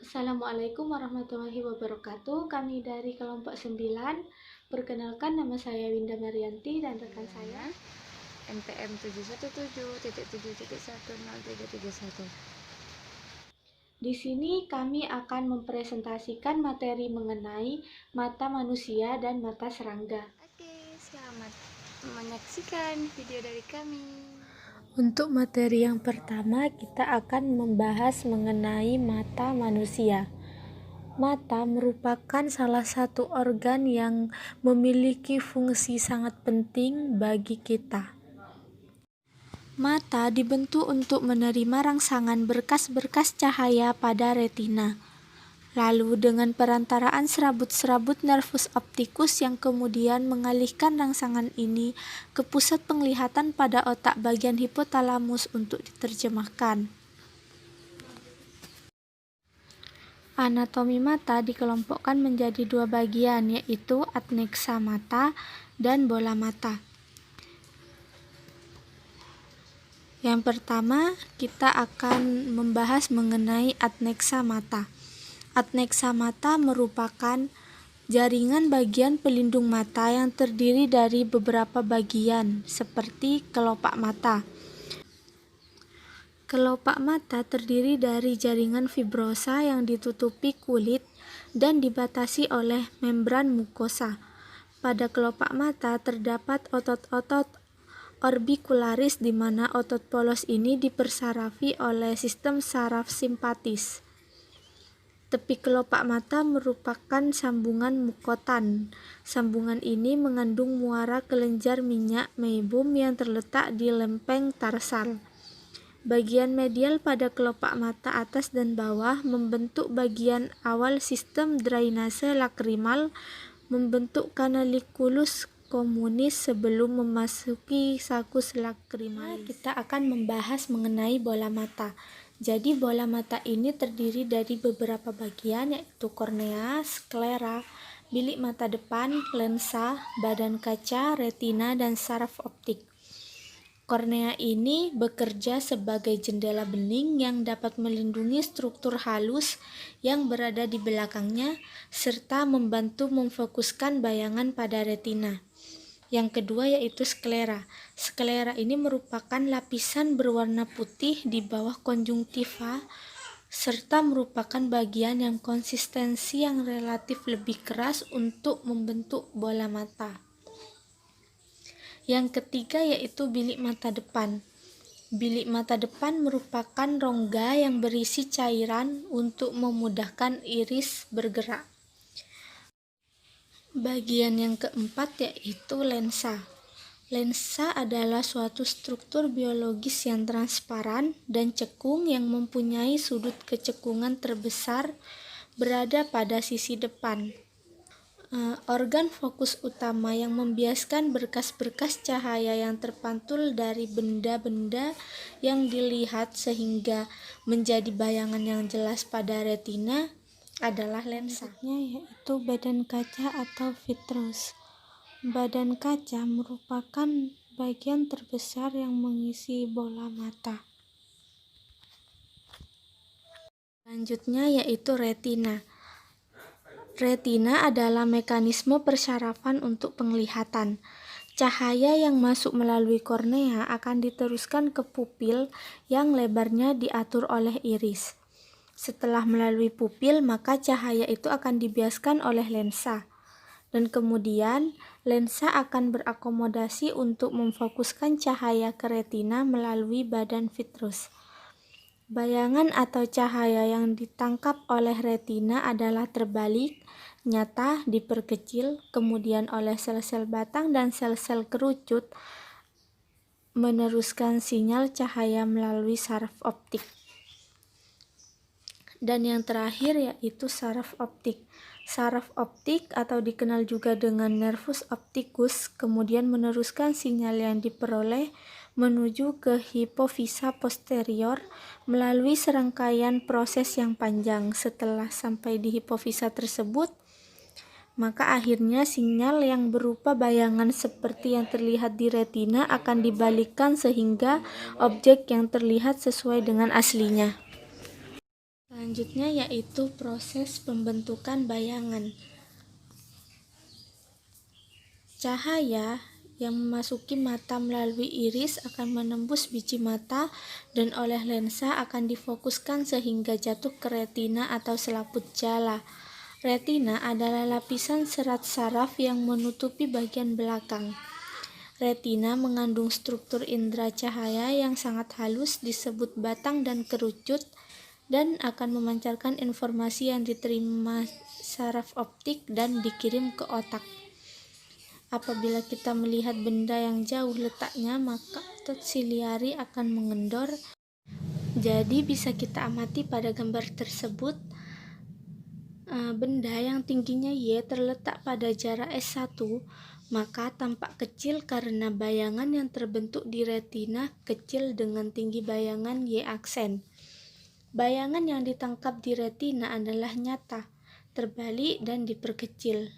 Assalamualaikum warahmatullahi wabarakatuh. Kami dari kelompok 9. Perkenalkan, nama saya Winda Marianti dan rekan saya NPM 717.7.10331. Di sini kami akan mempresentasikan materi mengenai mata manusia dan mata serangga. Oke, selamat menyaksikan video dari kami. Untuk materi yang pertama, kita akan membahas mengenai mata manusia. Mata merupakan salah satu organ yang memiliki fungsi sangat penting bagi kita. Mata dibentuk untuk menerima rangsangan berkas-berkas cahaya pada retina. Lalu dengan perantaraan serabut-serabut nervus opticus yang kemudian mengalihkan rangsangan ini ke pusat penglihatan pada otak bagian hipotalamus untuk diterjemahkan. Anatomi mata dikelompokkan menjadi dua bagian, yaitu adnexa mata dan bola mata. Yang pertama, kita akan membahas mengenai adnexa mata. Adnexa mata merupakan jaringan bagian pelindung mata yang terdiri dari beberapa bagian, seperti kelopak mata. Kelopak mata terdiri dari jaringan fibrosa yang ditutupi kulit dan dibatasi oleh membran mukosa. Pada kelopak mata terdapat otot-otot orbicularis di mana otot polos ini dipersarafi oleh sistem saraf simpatis. Tepi kelopak mata merupakan sambungan mukotan. Sambungan ini mengandung muara kelenjar minyak meibum yang terletak di lempeng tarsal. Bagian medial pada kelopak mata atas dan bawah membentuk bagian awal sistem drainase lakrimal, membentuk kanalikulus komunis sebelum memasuki sakus lacrimalis. Kita akan membahas mengenai bola mata. Jadi bola mata ini terdiri dari beberapa bagian, yaitu kornea, sklera, bilik mata depan, lensa, badan kaca, retina, dan saraf optik. Kornea ini bekerja sebagai jendela bening yang dapat melindungi struktur halus yang berada di belakangnya serta membantu memfokuskan bayangan pada retina. Yang kedua yaitu sklera. Sklera ini merupakan lapisan berwarna putih di bawah konjungtiva serta merupakan bagian yang konsistensi yang relatif lebih keras untuk membentuk bola mata. Yang ketiga yaitu bilik mata depan. Bilik mata depan merupakan rongga yang berisi cairan untuk memudahkan iris bergerak. Bagian yang keempat yaitu lensa. Lensa adalah suatu struktur biologis yang transparan dan cekung yang mempunyai sudut kecekungan terbesar berada pada sisi depan. Organ fokus utama yang membiaskan berkas-berkas cahaya yang terpantul dari benda-benda yang dilihat sehingga menjadi bayangan yang jelas pada retina adalah lensa, yaitu badan kaca atau vitreous. Badan kaca merupakan bagian terbesar yang mengisi bola mata. Selanjutnya yaitu retina. Retina adalah mekanisme persarafan untuk penglihatan. Cahaya yang masuk melalui kornea akan diteruskan ke pupil yang lebarnya diatur oleh iris. Setelah melalui pupil, maka cahaya itu akan dibiaskan oleh lensa. Dan kemudian, lensa akan berakomodasi untuk memfokuskan cahaya ke retina melalui badan vitreous. Bayangan atau cahaya yang ditangkap oleh retina adalah terbalik, nyata, diperkecil, kemudian oleh sel-sel batang dan sel-sel kerucut meneruskan sinyal cahaya melalui saraf optik. Dan yang terakhir yaitu saraf optik. Saraf optik atau dikenal juga dengan nervus opticus kemudian meneruskan sinyal yang diperoleh menuju ke hipofisa posterior melalui serangkaian proses yang panjang. Setelah sampai di hipofisa tersebut, maka akhirnya sinyal yang berupa bayangan seperti yang terlihat di retina akan dibalikkan sehingga objek yang terlihat sesuai dengan aslinya. Selanjutnya yaitu proses pembentukan bayangan. Cahaya yang memasuki mata melalui iris akan menembus biji mata dan oleh lensa akan difokuskan sehingga jatuh ke retina atau selaput jala. Retina adalah lapisan serat saraf yang menutupi bagian belakang. Retina mengandung struktur indera cahaya yang sangat halus disebut batang dan kerucut dan akan memancarkan informasi yang diterima saraf optik dan dikirim ke otak. Apabila kita melihat benda yang jauh letaknya, maka otot siliari akan mengendor. Jadi bisa kita amati pada gambar tersebut, benda yang tingginya Y terletak pada jarak S1, maka tampak kecil karena bayangan yang terbentuk di retina kecil dengan tinggi bayangan Y aksen. Bayangan yang ditangkap di retina adalah nyata, terbalik dan diperkecil.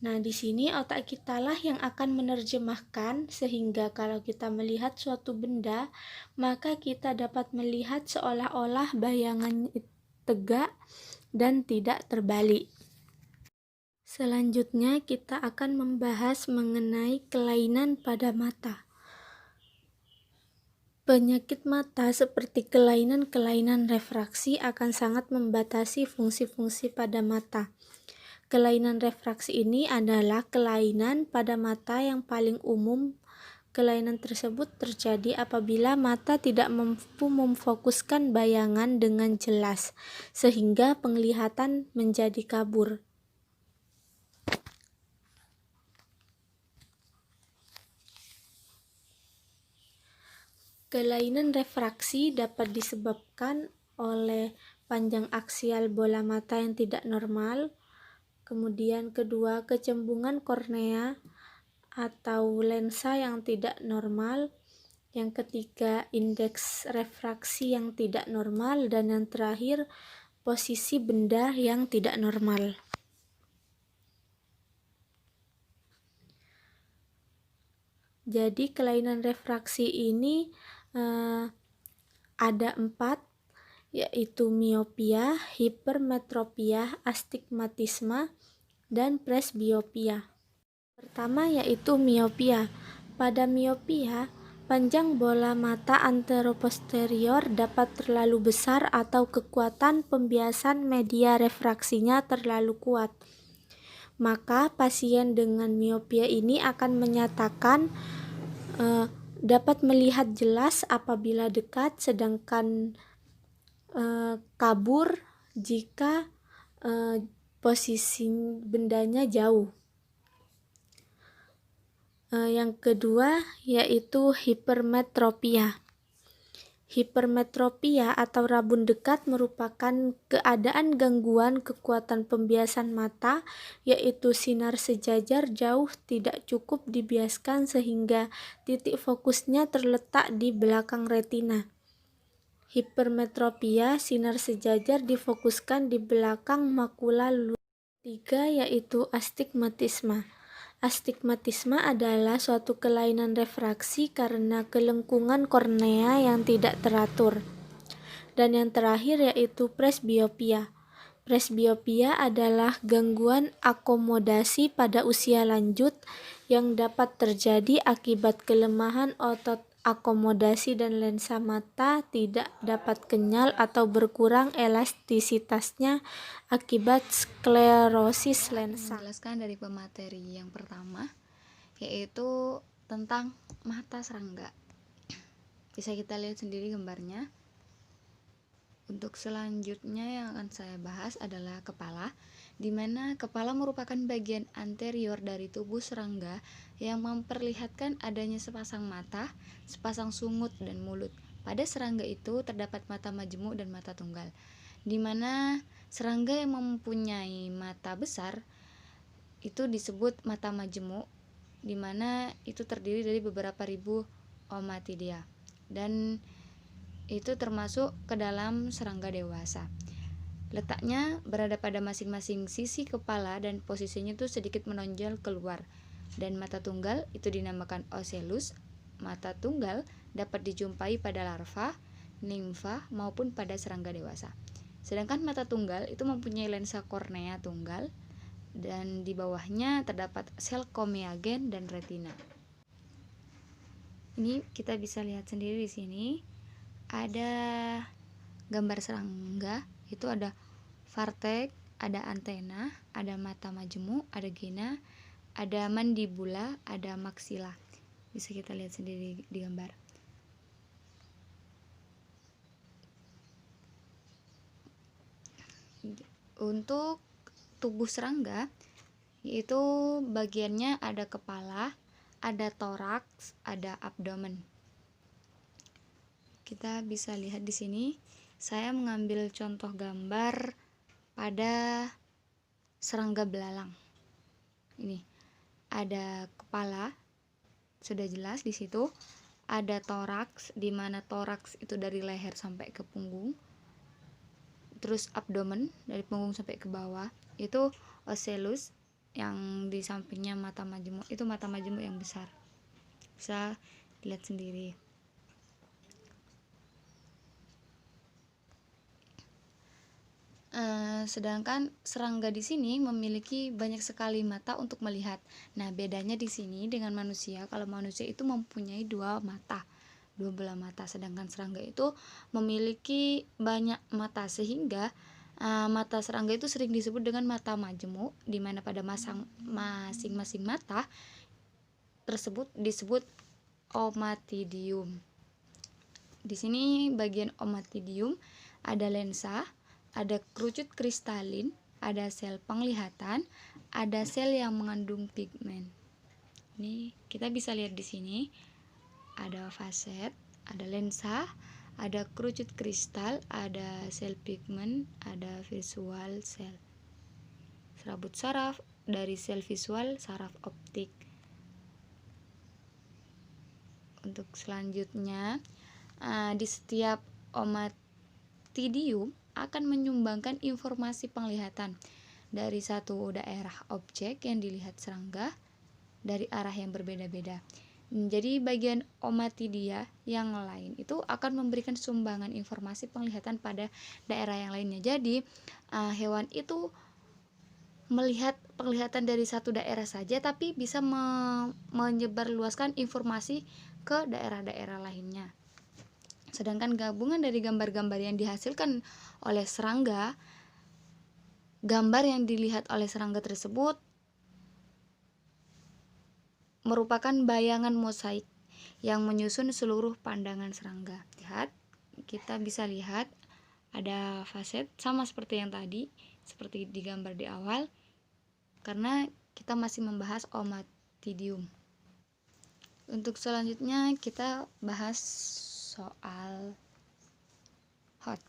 Nah, di sini otak kita lah yang akan menerjemahkan sehingga kalau kita melihat suatu benda, maka kita dapat melihat seolah-olah bayangan tegak dan tidak terbalik. Selanjutnya kita akan membahas mengenai kelainan pada mata. Penyakit mata seperti kelainan-kelainan refraksi akan sangat membatasi fungsi-fungsi pada mata. Kelainan refraksi ini adalah kelainan pada mata yang paling umum. Kelainan tersebut terjadi apabila mata tidak mampu memfokuskan bayangan dengan jelas, sehingga penglihatan menjadi kabur. Kelainan refraksi dapat disebabkan oleh panjang aksial bola mata yang tidak normal. Kemudian kedua, kecembungan kornea atau lensa yang tidak normal. Yang ketiga, indeks refraksi yang tidak normal. Dan yang terakhir, posisi benda yang tidak normal. Jadi kelainan refraksi ini ada 4, yaitu miopia, hipermetropia, astigmatisme, dan presbiopia. Pertama yaitu miopia. Pada miopia, panjang bola mata anteroposterior dapat terlalu besar atau kekuatan pembiasan media refraksinya terlalu kuat. Maka pasien dengan miopia ini akan menyatakan dapat melihat jelas apabila dekat, sedangkan kabur jika posisi bendanya jauh. Yang kedua yaitu hipermetropia. Hipermetropia atau rabun dekat merupakan keadaan gangguan kekuatan pembiasan mata, yaitu sinar sejajar jauh tidak cukup dibiaskan sehingga titik fokusnya terletak di belakang retina. Hipermetropia, sinar sejajar difokuskan di belakang makula luar. Tiga yaitu astigmatisme. Astigmatisme adalah suatu kelainan refraksi karena kelengkungan kornea yang tidak teratur. Dan yang terakhir yaitu presbiopia. Presbiopia adalah gangguan akomodasi pada usia lanjut yang dapat terjadi akibat kelemahan otot akomodasi dan lensa mata tidak dapat kenyal atau berkurang elastisitasnya akibat sklerosis lensa. Menjelaskan dari pemateri yang pertama, yaitu tentang mata serangga. Bisa kita lihat sendiri gambarnya. Untuk selanjutnya yang akan saya bahas adalah kepala, di mana kepala merupakan bagian anterior dari tubuh serangga yang memperlihatkan adanya sepasang mata, sepasang sungut, dan mulut. Pada serangga itu terdapat mata majemuk dan mata tunggal, di mana serangga yang mempunyai mata besar itu disebut mata majemuk, di mana itu terdiri dari beberapa ribu omatidia, dan itu termasuk ke dalam serangga dewasa. Letaknya berada pada masing-masing sisi kepala dan posisinya itu sedikit menonjol keluar. Dan mata tunggal itu dinamakan ocellus. Mata tunggal dapat dijumpai pada larva nimfa maupun pada serangga dewasa. Sedangkan mata tunggal itu mempunyai lensa kornea tunggal dan di bawahnya terdapat sel komeagen dan retina. Ini kita bisa lihat sendiri di sini ada gambar serangga, itu ada vartek, ada antena, ada mata majemuk, ada gena, ada mandibula, ada maksila. Bisa kita lihat sendiri di gambar. Untuk tubuh serangga, yaitu bagiannya ada kepala, ada toraks, ada abdomen. Kita bisa lihat di sini, saya mengambil contoh gambar pada serangga belalang. Ini ada kepala, sudah jelas di situ. Ada toraks, di mana toraks itu dari leher sampai ke punggung. Terus abdomen dari punggung sampai ke bawah itu ocellus, yang di sampingnya mata majemuk, itu mata majemuk yang besar, bisa dilihat sendiri. Sedangkan serangga di sini memiliki banyak sekali mata untuk melihat. Nah, bedanya di sini dengan manusia, kalau manusia itu mempunyai dua belah mata, sedangkan serangga itu memiliki banyak mata, sehingga mata serangga itu sering disebut dengan mata majemuk, di mana pada masing-masing mata tersebut disebut omatidium. Di sini bagian omatidium ada lensa, ada kerucut kristalin, ada sel penglihatan, ada sel yang mengandung pigmen. Ini kita bisa lihat di sini ada faset, ada lensa, ada kerucut kristal, ada sel pigmen, ada visual sel. Serabut saraf, dari sel visual saraf optik. Untuk selanjutnya, di setiap omatidium akan menyumbangkan informasi penglihatan dari satu daerah objek yang dilihat serangga dari arah yang berbeda-beda. Jadi bagian omatidia yang lain itu akan memberikan sumbangan informasi penglihatan pada daerah yang lainnya. Jadi hewan itu melihat penglihatan dari satu daerah saja, tapi bisa menyebarluaskan informasi ke daerah-daerah lainnya. Sedangkan gabungan dari gambar-gambar yang dihasilkan oleh serangga, gambar yang dilihat oleh serangga tersebut merupakan bayangan mosaik yang menyusun seluruh pandangan serangga. Lihat, kita bisa lihat ada faset sama seperti yang tadi, seperti di gambar di awal, karena kita masih membahas omatidium. Untuk selanjutnya kita bahas soal hot.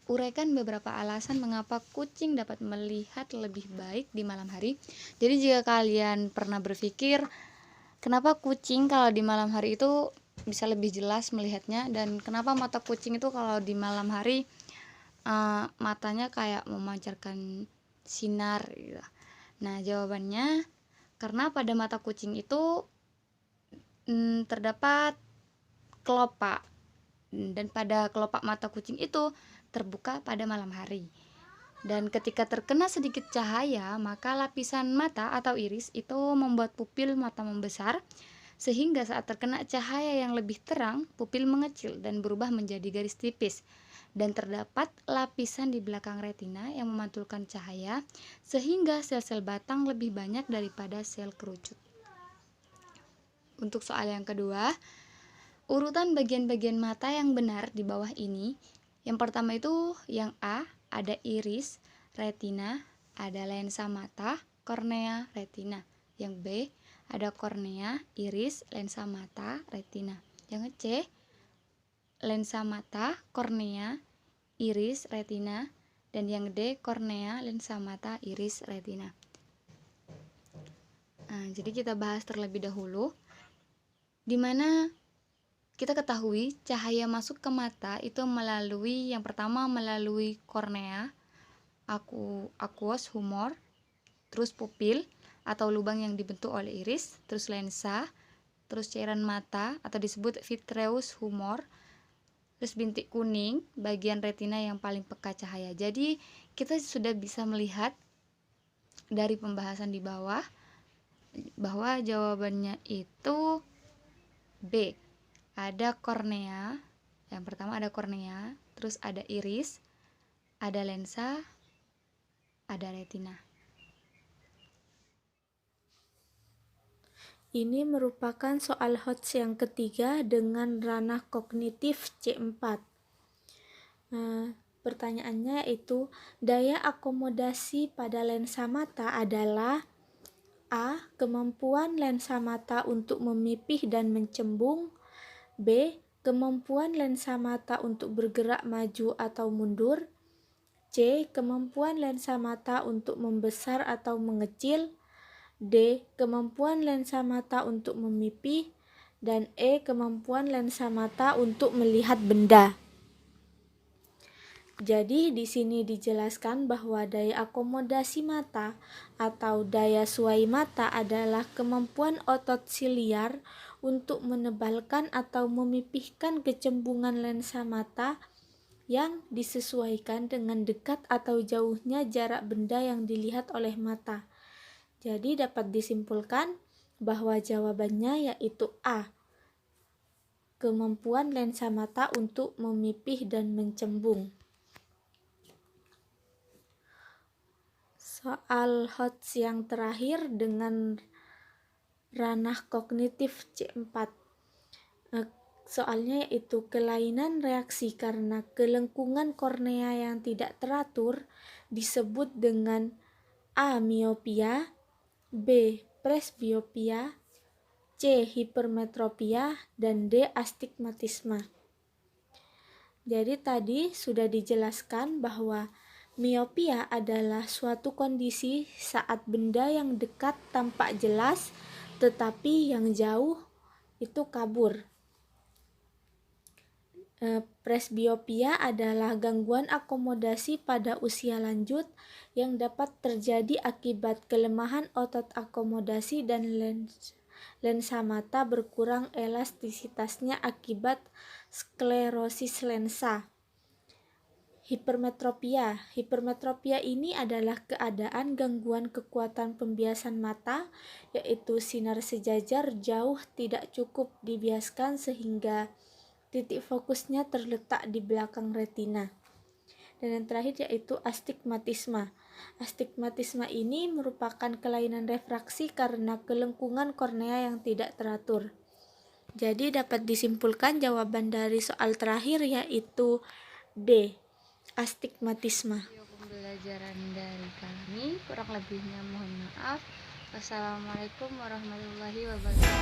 Uraikan beberapa alasan mengapa kucing dapat melihat lebih baik di malam hari. Jadi jika kalian pernah berpikir kenapa kucing kalau di malam hari itu bisa lebih jelas melihatnya, dan kenapa mata kucing itu kalau di malam hari matanya kayak memancarkan sinar gitu. Nah, jawabannya karena pada mata kucing itu terdapat kelopak, dan pada kelopak mata kucing itu terbuka pada malam hari. Dan ketika terkena sedikit cahaya, maka lapisan mata atau iris itu membuat pupil mata membesar, sehingga saat terkena cahaya yang lebih terang, pupil mengecil dan berubah menjadi garis tipis. Dan terdapat lapisan di belakang retina yang memantulkan cahaya, sehingga sel-sel batang lebih banyak daripada sel kerucut. Untuk soal yang kedua, urutan bagian-bagian mata yang benar di bawah ini. Yang pertama itu yang A, ada iris, retina, ada lensa mata, kornea, retina. Yang B, ada kornea, iris, lensa mata, retina. Yang C, lensa mata, kornea, iris, retina. Dan yang D, kornea, lensa mata, iris, retina. Jadi kita bahas terlebih dahulu, di mana kita ketahui cahaya masuk ke mata itu melalui, yang pertama melalui kornea, aqueous humor, terus pupil atau lubang yang dibentuk oleh iris, terus lensa, terus cairan mata atau disebut vitreous humor, Terus bintik kuning bagian retina yang paling peka cahaya. Jadi kita sudah bisa melihat dari pembahasan di bawah bahwa jawabannya itu B. Ada kornea. Yang pertama ada kornea, terus ada iris, ada lensa, ada retina. Ini merupakan soal HOTS yang ketiga dengan ranah kognitif C4. Pertanyaannya yaitu, daya akomodasi pada lensa mata adalah A. Kemampuan lensa mata untuk memipih dan mencembung. B. Kemampuan lensa mata untuk bergerak maju atau mundur. C. Kemampuan lensa mata untuk membesar atau mengecil. D. Kemampuan lensa mata untuk memipih. Dan E. Kemampuan lensa mata untuk melihat benda. Jadi di sini dijelaskan bahwa daya akomodasi mata atau daya suai mata adalah kemampuan otot siliar untuk menebalkan atau memipihkan kecembungan lensa mata yang disesuaikan dengan dekat atau jauhnya jarak benda yang dilihat oleh mata. Jadi dapat disimpulkan bahwa jawabannya yaitu A. Kemampuan lensa mata untuk memipih dan mencembung. Soal HOTS yang terakhir dengan ranah kognitif C4. Soalnya yaitu kelainan reaksi karena kelengkungan kornea yang tidak teratur disebut dengan A. Miopia, B. Presbiopia, C. Hipermetropia, dan D. Astigmatisme. Jadi tadi sudah dijelaskan bahwa miopia adalah suatu kondisi saat benda yang dekat tampak jelas, tetapi yang jauh itu kabur. Presbiopia adalah gangguan akomodasi pada usia lanjut yang dapat terjadi akibat kelemahan otot akomodasi dan lensa mata berkurang elastisitasnya akibat sklerosis lensa. Hipermetropia ini adalah keadaan gangguan kekuatan pembiasan mata, yaitu sinar sejajar jauh tidak cukup dibiaskan sehingga titik fokusnya terletak di belakang retina. Dan yang terakhir yaitu astigmatisme. Astigmatisme ini merupakan kelainan refraksi karena kelengkungan kornea yang tidak teratur. Jadi dapat disimpulkan jawaban dari soal terakhir yaitu D. Astigmatisme. Pembelajaran dari kami, kurang lebihnya mohon maaf. Wassalamualaikum warahmatullahi wabarakatuh.